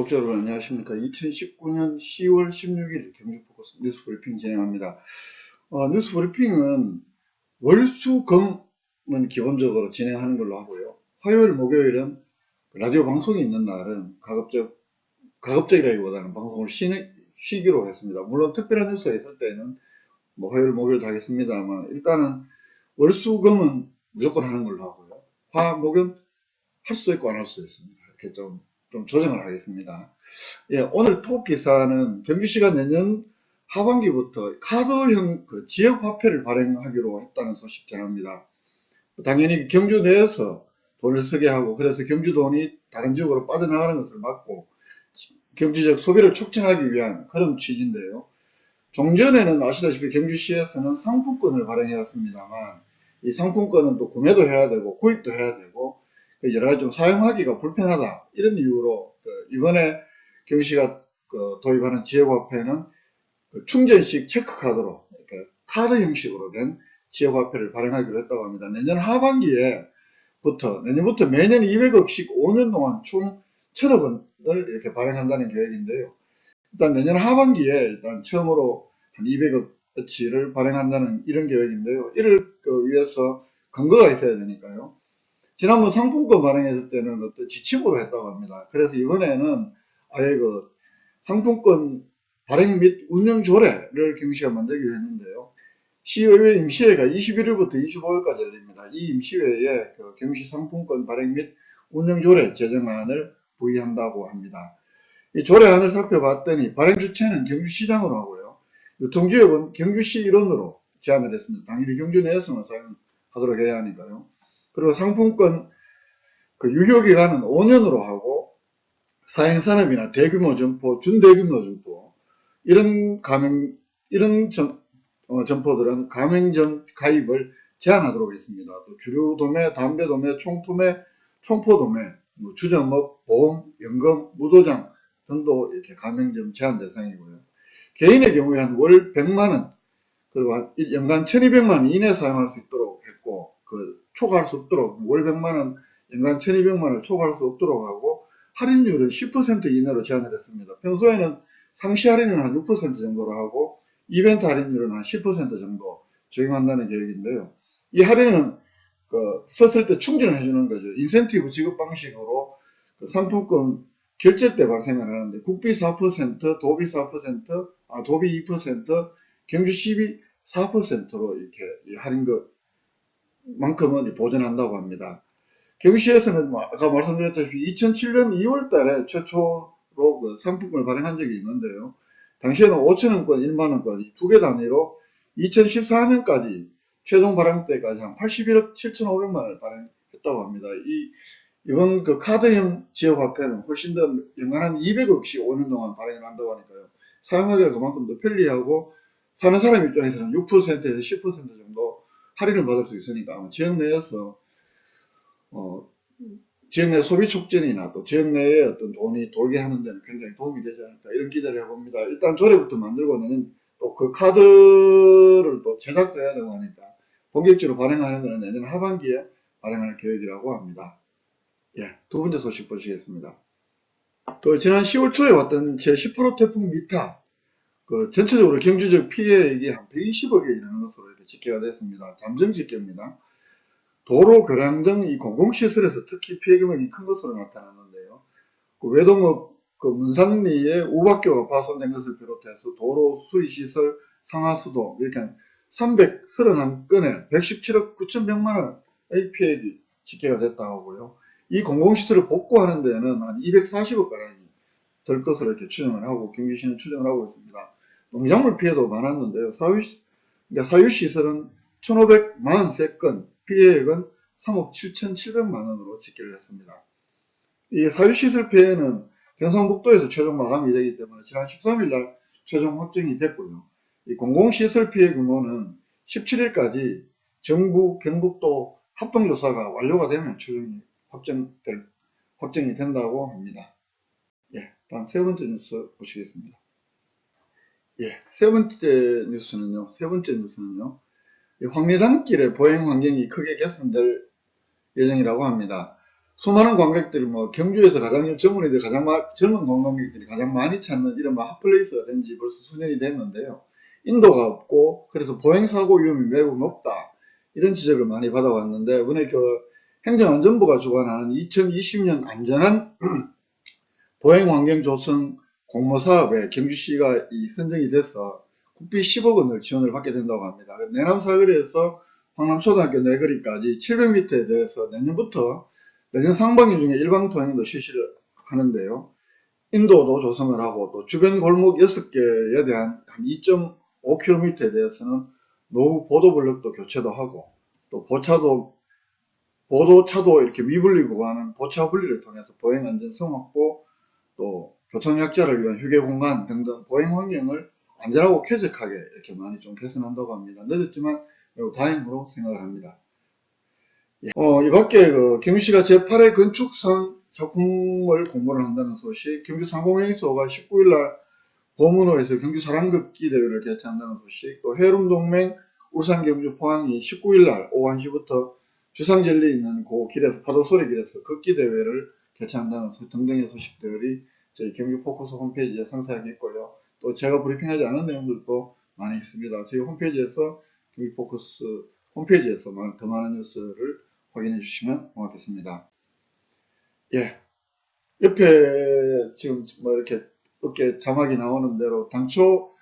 구독자 여러분 안녕하십니까. 2019년 10월 16일 경주포커스 뉴스브리핑 진행합니다. 뉴스브리핑은 월수금은 기본적으로 진행하는 걸로 하고요. 화요일 목요일은 라디오 방송이 있는 날은 가급적이라기보다는 방송을 쉬기로 했습니다. 물론 특별한 뉴스가 있을 때는 뭐 화요일 목요일도 하겠습니다만 일단은 월수금은 무조건 하는 걸로 하고요. 화 목은 할 수 있고 안 할 수 있습니다. 이렇게 좀 조정을 하겠습니다. 예, 오늘 톡 기사는 경주시가 내년 하반기부터 카드형 지역화폐를 발행하기로 했다는 소식 전합니다. 당연히 경주 내에서 돈을 쓰게 하고 그래서 경주 돈이 다른 지역으로 빠져나가는 것을 막고 경주적 소비를 촉진하기 위한 그런 취지인데요. 종전에는 아시다시피 경주시에서는 상품권을 발행해왔습니다만 이 상품권은 또 구매도 해야 되고 구입도 해야 되고 여러 가지 좀 사용하기가 불편하다 이런 이유로 이번에 경시가 도입하는 지역화폐는 충전식 체크카드로 카드 형식으로 된 지역화폐를 발행하기로 했다고 합니다. 내년 내년부터 매년 200억씩 5년 동안 총 1000억 원을 이렇게 발행한다는 계획인데요. 일단 내년 하반기에 일단 처음으로 한 200억어치를 발행한다는 이런 계획인데요. 이를 위해서 근거가 있어야 되니까요. 지난번 상품권 발행했을 때는 어떤 지침으로 했다고 합니다. 그래서 이번에는 아예 상품권 발행 및 운영 조례를 경시가 만들기로 했는데요. 시의회 임시회가 21일부터 25일까지 열립니다. 이 임시회에 경시 상품권 발행 및 운영 조례 제정안을 부의한다고 합니다. 이 조례안을 살펴봤더니 발행 주체는 경주시장으로 하고요. 유통지역은 경주시 일원으로 제안을 했습니다. 당연히 경주 내에서만 사용하도록 해야 하니까요. 그리고 상품권 유효기간은 5년으로 하고 사행산업이나 대규모 점포, 준대규모 점포 이런 점포들은 가맹점 가입을 제한하도록 했습니다. 또 주류 도매, 담배 도매, 총포 도매, 주점업, 보험, 연금, 무도장 등도 이렇게 가맹점 제한 대상이고요. 개인의 경우에 한 월 100만원 그리고 연간 1200만원 이내 사용할 수 있도록 했고 초과할 수 없도록 월 100만원 연간 1200만원을 초과할 수 없도록 하고 할인율은 10% 이내로 제한을 했습니다. 평소에는 상시 할인은 한 6% 정도로 하고 이벤트 할인율은 한 10% 정도 적용한다는 계획인데요. 이 할인은 썼을 때 충전을 해주는 거죠. 인센티브 지급 방식으로 상품권 결제 때 발생을 하는데 국비 4%, 도비 4%, 도비 2%, 경주시비 4%로 이렇게 할인 만큼은 보전한다고 합니다. 경시에서는 아까 말씀드렸다시피 2007년 2월 달에 최초로 상품권을 발행한 적이 있는데요. 당시에는 5천원권, 1만원권 두 개 단위로 2014년까지 최종 발행 때까지 한 81억 7,500만원을 발행했다고 합니다. 이번 카드형 지역화폐는 훨씬 더 연간 한 200억씩 5년 동안 발행을 한다고 하니까요. 사용하기가 그만큼 더 편리하고 사는 사람 입장에서는 6%에서 10% 정도 할인을 받을 수 있으니까 지역 내에서 지역 내 소비 촉진이나 또 지역 내에 어떤 돈이 돌게 하는 데는 굉장히 도움이 되지 않을까 이런 기대를 해봅니다. 일단 조례부터 만들고는 또 카드를 또 제작도 해야 되고 하니까 본격적으로 발행하는 것은 내년 하반기에 발행할 계획이라고 합니다. 예, 두 번째 소식 보시겠습니다. 또 지난 10월 초에 왔던 제18호 태풍 미타 전체적으로 경주적 피해액이 한 120억에 이르는 것으로 이렇게 집계가 됐습니다. 잠정 집계입니다. 도로, 교량 등 이 공공시설에서 특히 피해 금액이 큰 것으로 나타났는데요. 외동업 문산리에 우박교가 파손된 것을 비롯해서 도로, 수리시설, 상하수도 이렇게 331건에 117억 9,100만원의 피해액이 집계가 됐다고 하고요. 이 공공시설을 복구하는 데는 한 240억 가량이 될 것으로 이렇게 추정을 하고 경주시는 추정을 하고 있습니다. 농작물 피해도 많았는데요. 사유시설은 1,543건, 피해액은 3억 7,700만원으로 집계를 했습니다. 이 사유시설 피해는 경상북도에서 최종 마감이 되기 때문에 지난 13일날 최종 확정이 됐고요. 이 공공시설 피해 규모는 17일까지 정부, 경북도 합동조사가 완료가 되면 최종이 확정이 된다고 합니다. 예, 다음 세 번째 뉴스 보시겠습니다. 예, 세 번째 뉴스는요. 황리단길의 보행 환경이 크게 개선될 예정이라고 합니다. 수많은 관광객들이 뭐 경주에서 가장 젊은이들 젊은 관광객들이 가장 많이 찾는 이런 뭐 핫플레이스가 된 지 벌써 수년이 됐는데요. 인도가 없고 그래서 보행사고 위험이 매우 높다. 이런 지적을 많이 받아왔는데 이번에 그 행정안전부가 주관하는 2020년 안전한 보행환경 조성 공모사업에 경주시가 선정이 돼서 국비 10억 원을 지원을 받게 된다고 합니다. 내남 사거리에서 황남초등학교 내거리까지 700m에 대해서 내년 상반기 중에 일방 통행도 실시를 하는데요. 인도도 조성을 하고 또 주변 골목 6개에 대한 한 2.5km에 대해서는 노후 보도블럭도 교체도 하고 또 보도차도 이렇게 미분리 구간은 보차 분리를 통해서 보행 안전성 확보 또 교통약자를 위한 휴게 공간 등등 보행 환경을 안전하고 쾌적하게 이렇게 많이 좀 개선한다고 합니다. 늦었지만 매우 다행으로 생각을 합니다. 이 밖에 그 경주시가 제8회 건축상 작품을 공모를 한다는 소식, 경주상공회의소가 19일날 보문호에서 경주 사랑극기 대회를 개최한다는 소식, 또 해룸동맹 울산 경주 포항이 19일날 오후 1시부터 주상절리 있는 그 길에서 파도소리 길에서 극기 대회를 개최한다는 등등의 소식들이 저희 경주 포커스 홈페이지에 상세하게 있고요. 또 제가 브리핑하지 않은 내용들도 많이 있습니다. 저희 홈페이지에서 경주 포커스 홈페이지에서 더 많은 뉴스를 확인해 주시면 고맙겠습니다. 예. 옆에 지금 뭐 이렇게 어깨 자막이 나오는 대로 당초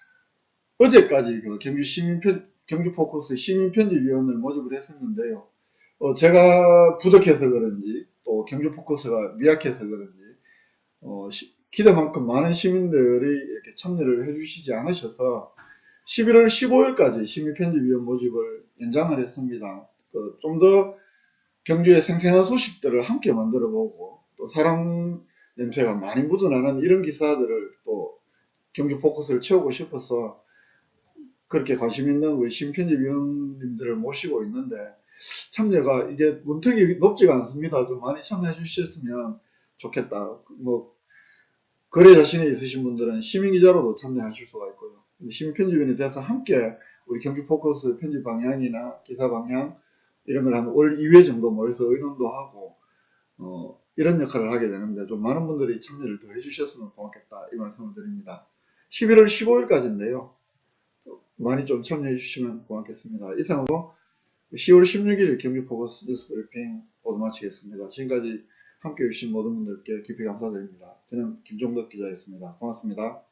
어제까지 그 경주 포커스 시민편집위원을 모집을 했었는데요. 제가 부족해서 그런지 또 경주 포커스가 미약해서 그런지 기대만큼 많은 시민들이 이렇게 참여를 해주시지 않으셔서 11월 15일까지 시민편집위원 모집을 연장을 했습니다. 좀 더 경주의 생생한 소식들을 함께 만들어보고 또 사람 냄새가 많이 묻어나는 이런 기사들을 또 경주 포커스를 채우고 싶어서 그렇게 관심 있는 우리 시민편집위원님들을 모시고 있는데 참여가 이게 문턱이 높지가 않습니다. 좀 많이 참여해 주셨으면 좋겠다. 뭐 거래 자신이 있으신 분들은 시민기자로도 참여하실 수가 있고요. 시민편집위원에 대해서 함께 우리 경주 포커스 편집 방향이나 기사 방향 이런 걸 한 월 2회 정도 모여서 의논도 하고 이런 역할을 하게 되는데 좀 많은 분들이 참여를 더 해주셨으면 고맙겠다 이 말씀을 드립니다. 11월 15일까지인데요. 많이 좀 참여해 주시면 고맙겠습니다. 이상으로 10월 16일 경기 포커스 뉴스 브리핑 모두 마치겠습니다. 지금까지 함께 해주신 모든 분들께 깊이 감사드립니다. 저는 김종덕 기자였습니다. 고맙습니다.